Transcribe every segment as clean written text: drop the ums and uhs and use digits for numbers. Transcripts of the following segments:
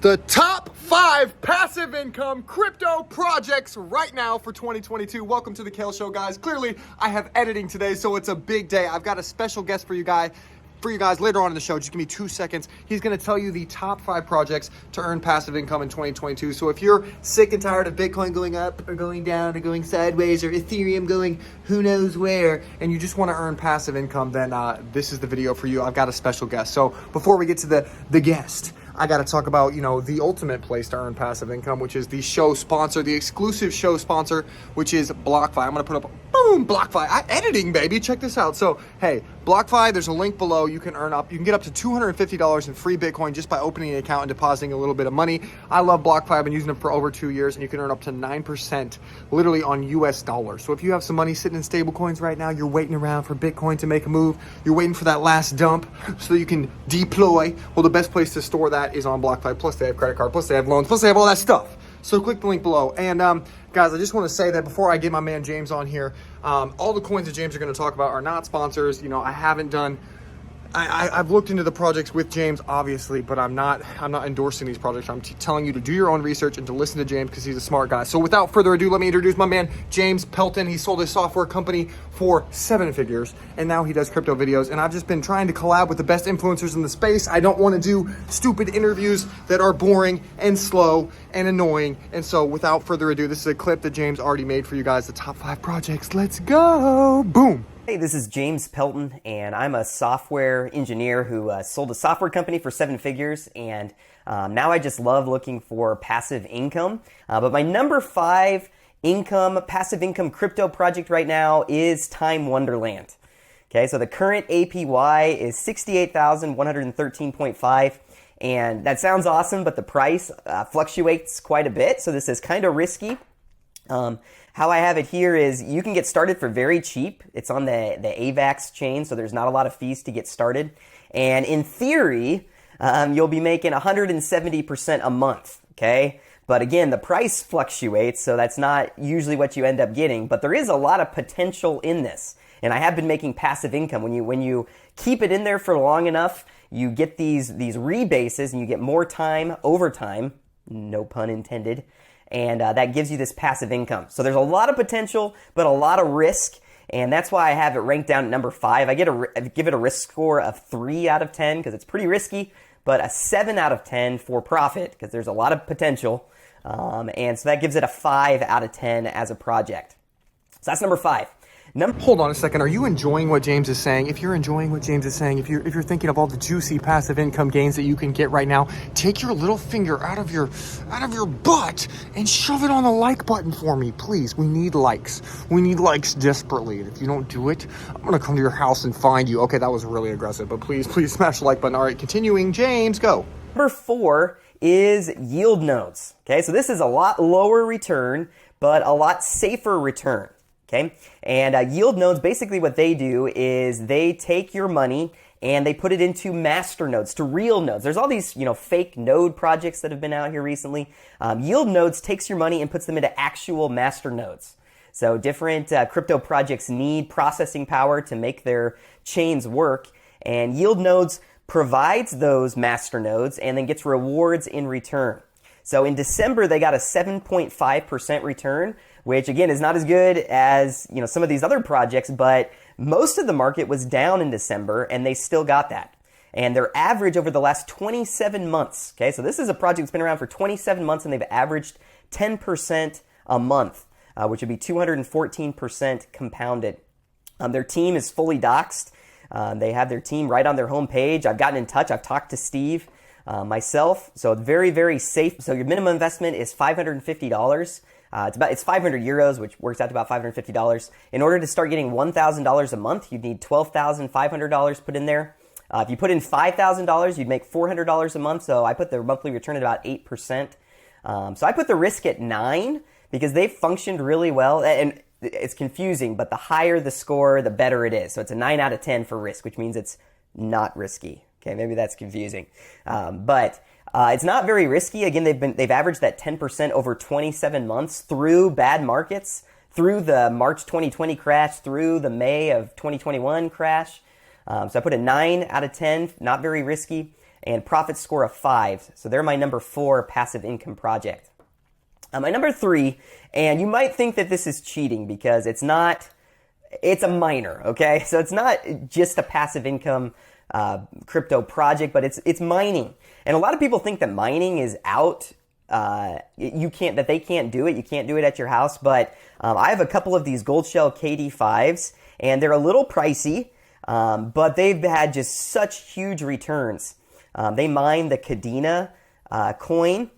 The top 5 passive income crypto projects right now for 2022. Welcome to the Kale Show, guys. Clearly, I have editing today, so it's a big day. I've got a special guest for you guys later on in the show. Just give me 2 seconds. He's going to tell you the top 5 projects to earn passive income in 2022. So if you're sick and tired of Bitcoin going up or going down or going sideways or Ethereum going who knows where, and you just want to earn passive income, then this is the video for you. I've got a special guest. So before we get to the guest, I got to talk about, the ultimate place to earn passive income, which is the show sponsor, the exclusive show sponsor, which is BlockFi. I'm going to put up, boom, BlockFi. Editing, baby. Check this out. So, hey, BlockFi, there's a link below. You can get up to $250 in free Bitcoin just by opening an account and depositing a little bit of money. I love BlockFi. I've been using it for over 2 years, and you can earn up to 9% literally on US dollars. So if you have some money sitting in stable coins right now, you're waiting around for Bitcoin to make a move, you're waiting for that last dump so you can deploy, well, the best place to store that is on BlockFi. Plus they have credit card, plus they have loans, plus they have all that stuff. So click the link below. And guys, I just want to say that before I get my man James on here, all the coins that James are going to talk about are not sponsors. I haven't done, I've looked into the projects with James, obviously, but I'm not endorsing these projects. I'm telling you to do your own research and to listen to James because he's a smart guy. So without further ado, let me introduce my man, James Pelton. He sold his software company for 7 figures, and now he does crypto videos. And I've just been trying to collab with the best influencers in the space. I don't want to do stupid interviews that are boring and slow and annoying. And so without further ado, this is a clip that James already made for you guys, the top 5 projects. Let's go. Boom. Hey, this is James Pelton, and I'm a software engineer who sold a software company for 7 figures, and now I just love looking for passive income. But my number 5 passive income crypto project right now is Wonderland. Okay, so the current APY is 68,113.5, and that sounds awesome, but the price fluctuates quite a bit, so this is kind of risky. How I have it here is you can get started for very cheap. It's on the AVAX chain, so there's not a lot of fees to get started. And in theory, you'll be making 170% a month, okay? But again, the price fluctuates, so that's not usually what you end up getting. But there is a lot of potential in this. And I have been making passive income. When you keep it in there for long enough, you get these rebases and you get more time, overtime, no pun intended, and that gives you this passive income. So there's a lot of potential, but a lot of risk, and that's why I have it ranked down at number 5. I give it a risk score of 3 out of 10 because it's pretty risky, but a 7 out of 10 for profit because there's a lot of potential, and so that gives it a 5 out of 10 as a project. So that's number 5. Hold on a second. Are you enjoying what James is saying? If you're enjoying what James is saying, if you're thinking of all the juicy passive income gains that you can get right now, take your little finger out of your butt and shove it on the like button for me, please. We need likes. We need likes desperately. And if you don't do it, I'm gonna come to your house and find you. Okay, that was really aggressive, but please smash the like button. All right, continuing. James, go. Number 4 is yield nodes. Okay, so this is a lot lower return, but a lot safer return. Okay, and yield nodes, basically what they do is they take your money and they put it into master nodes, to real nodes. There's all these, fake node projects that have been out here recently. Yield nodes takes your money and puts them into actual master nodes. So different crypto projects need processing power to make their chains work, and yield nodes provides those master nodes and then gets rewards in return. So in December, they got a 7.5% return, which again is not as good as some of these other projects, but most of the market was down in December and they still got that. And their average over the last 27 months, okay, so this is a project that's been around for 27 months and they've averaged 10% a month, which would be 214% compounded. Their team is fully doxed. They have their team right on their homepage. I've gotten in touch. I've talked to Steve myself. So very, very safe. So your minimum investment is $550. It's 500 euros, which works out to about $550. In order to start getting $1,000 a month, you'd need $12,500 put in there. If you put in $5,000, you'd make $400 a month. So I put the monthly return at about 8%. So I put the risk at 9 because they've functioned really well. And it's confusing, but the higher the score, the better it is. So it's a 9 out of 10 for risk, which means it's not risky. Okay, maybe that's confusing, but it's not very risky. Again, they've averaged that 10% over 27 months through bad markets, through the March 2020 crash, through the May of 2021 crash. So I put a 9 out of 10, not very risky. and profit score of 5. So they're my number 4 passive income project. My number 3, and you might think that this is cheating because it's not, it's a miner, okay? So it's not just a passive income crypto project, but it's mining. And a lot of people think that mining is out. That they can't do it. You can't do it at your house. But I have a couple of these Gold Shell KD5s, and they're a little pricey, but they've had just such huge returns. They mine the Kadena coin,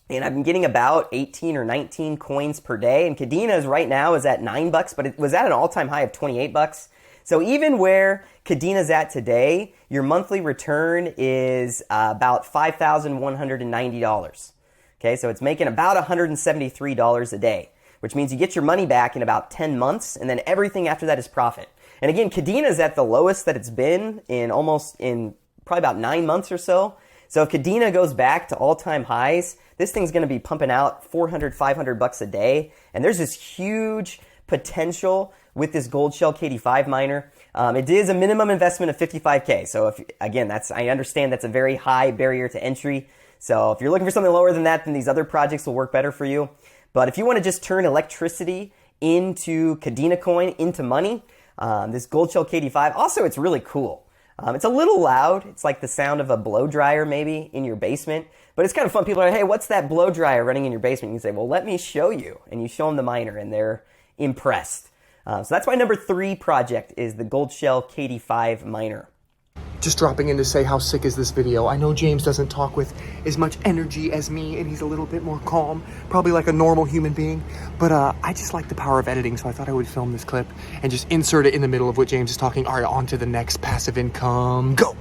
and I've been getting about 18 or 19 coins per day. And Kadena's right now is at $9, but it was at an all-time high of $28. So even where Kadena's at today, your monthly return is about $5,190. Okay, so it's making about $173 a day, which means you get your money back in about 10 months, and then everything after that is profit. And again, Kadena's at the lowest that it's been in probably about 9 months or so. So if Kadena goes back to all-time highs, this thing's going to be pumping out $400, $500 a day. And there's this huge potential with this Gold Shell KD5 miner. It is a minimum investment of $55K. So I understand that's a very high barrier to entry. So if you're looking for something lower than that, then these other projects will work better for you. But if you want to just turn electricity into Kadena coin, into money, this Gold Shell KD5, also it's really cool. It's a little loud. It's like the sound of a blow dryer maybe in your basement. But it's kind of fun. People are like, hey, what's that blow dryer running in your basement? You can say, well, let me show you. And you show them the miner, and they're impressed. So that's my number 3 project is the Gold Shell KD5 miner. Just dropping in to say how sick is this video. I know James doesn't talk with as much energy as me, and he's a little bit more calm, probably like a normal human being. But I just like the power of editing, so I thought I would film this clip and just insert it in the middle of what James is talking. All right, on to the next passive income. Go!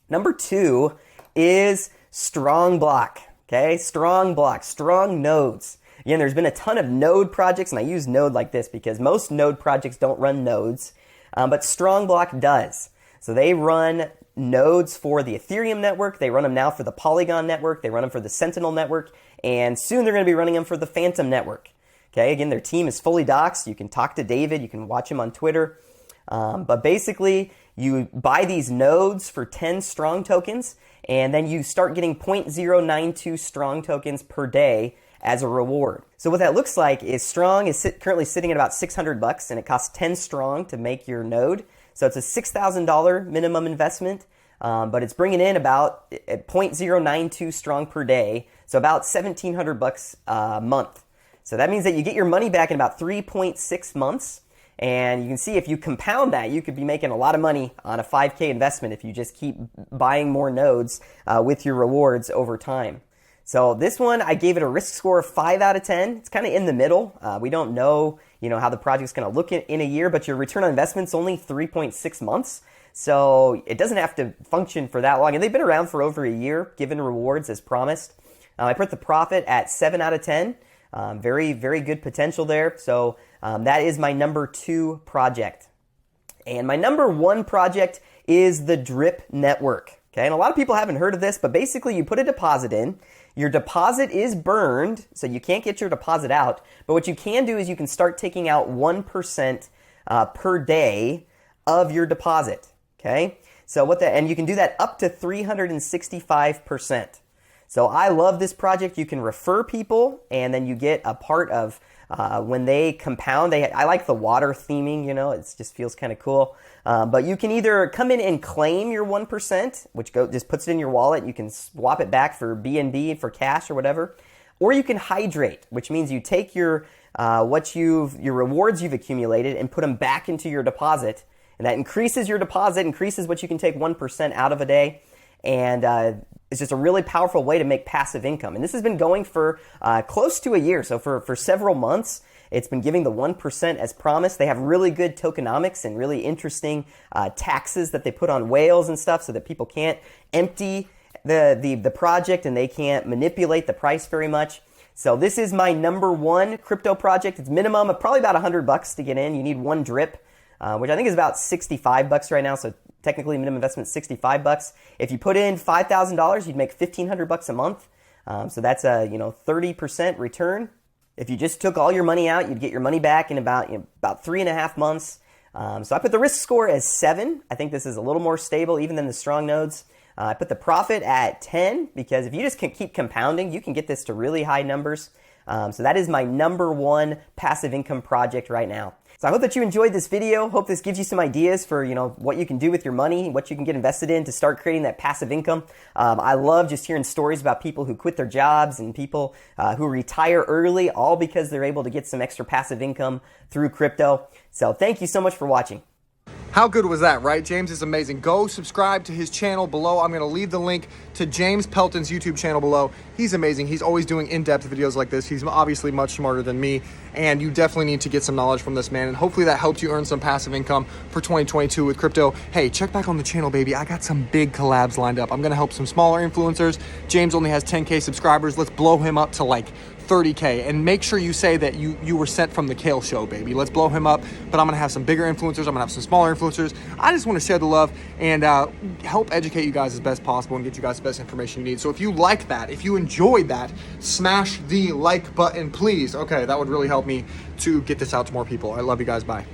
Number 2 is strong block. Okay, strong block, strong nodes. Again, there's been a ton of node projects, and I use node like this because most node projects don't run nodes, but strong block does. So they run nodes for the Ethereum network. They run them now for the Polygon network. They run them for the Sentinel network. And soon they're going to be running them for the Phantom network. Okay, again, their team is fully doxed. You can talk to David. You can watch him on Twitter. But basically, you buy these nodes for 10 strong tokens, and then you start getting 0.092 strong tokens per day as a reward. So what that looks like is strong is currently sitting at about $600, and it costs 10 strong to make your node. So it's a $6,000 minimum investment, but it's bringing in about 0.092 strong per day, so about $1,700 a month. So that means that you get your money back in about 3.6 months, and you can see if you compound that, you could be making a lot of money on a 5K investment if you just keep buying more nodes with your rewards over time. So this one, I gave it a risk score of 5 out of 10. It's kind of in the middle. We don't know, how the project's going to look in a year, but your return on investment's only 3.6 months. So it doesn't have to function for that long. And they've been around for over a year, given rewards as promised. I put the profit at 7 out of 10. Very, very good potential there. So that is my number 2 project. And my number 1 project is the Drip Network. Okay, and a lot of people haven't heard of this, but basically you put a deposit in. Your deposit is burned, so you can't get your deposit out. But what you can do is you can start taking out 1% per day of your deposit. Okay, so and you can do that up to 365%. So I love this project. You can refer people, and then you get a part of when they compound. I like the water theming. It just feels kind of cool. But you can either come in and claim your 1%, which just puts it in your wallet. You can swap it back for BNB, for cash or whatever. Or you can hydrate, which means you take your rewards you've accumulated and put them back into your deposit. And that increases your deposit, increases what you can take 1% out of a day. And it's just a really powerful way to make passive income. And this has been going for close to a year. So for several months, it's been giving the 1% as promised. They have really good tokenomics and really interesting taxes that they put on whales and stuff so that people can't empty the project and they can't manipulate the price very much. So this is my number 1 crypto project. It's minimum of probably about $100 to get in. You need 1 drip, which I think is about $65 right now. So technically minimum investment is $65. If you put in $5,000, you'd make $1,500 a month. So that's a 30% return. If you just took all your money out, you'd get your money back in about 3.5 months. So I put the risk score as 7. I think this is a little more stable even than the strong nodes. I put the profit at 10 because if you just can keep compounding, you can get this to really high numbers. So that is my number one passive income project right now. So I hope that you enjoyed this video. Hope this gives you some ideas for, what you can do with your money, what you can get invested in to start creating that passive income. I love just hearing stories about people who quit their jobs and people who retire early, all because they're able to get some extra passive income through crypto. So thank you so much for watching. How good was that, right? James is amazing. Go subscribe to his channel below. I'm going to leave the link to James Pelton's YouTube channel below. He's amazing. He's always doing in-depth videos like this. He's obviously much smarter than me, and you definitely need to get some knowledge from this man, and hopefully that helps you earn some passive income for 2022 with crypto. Hey, check back on the channel, baby. I got some big collabs lined up. I'm going to help some smaller influencers. James only has 10K subscribers. Let's blow him up to like 30K, and make sure you say that you were sent from the Kale show, baby. Let's blow him up. But I'm gonna have some bigger influencers, I'm gonna have some smaller influencers. I just want to share the love and help educate you guys as best possible and get you guys the best information you need. So if you like that, if you enjoyed that, smash the like button, please. Okay, that would really help me to get this out to more people. I love you guys. Bye.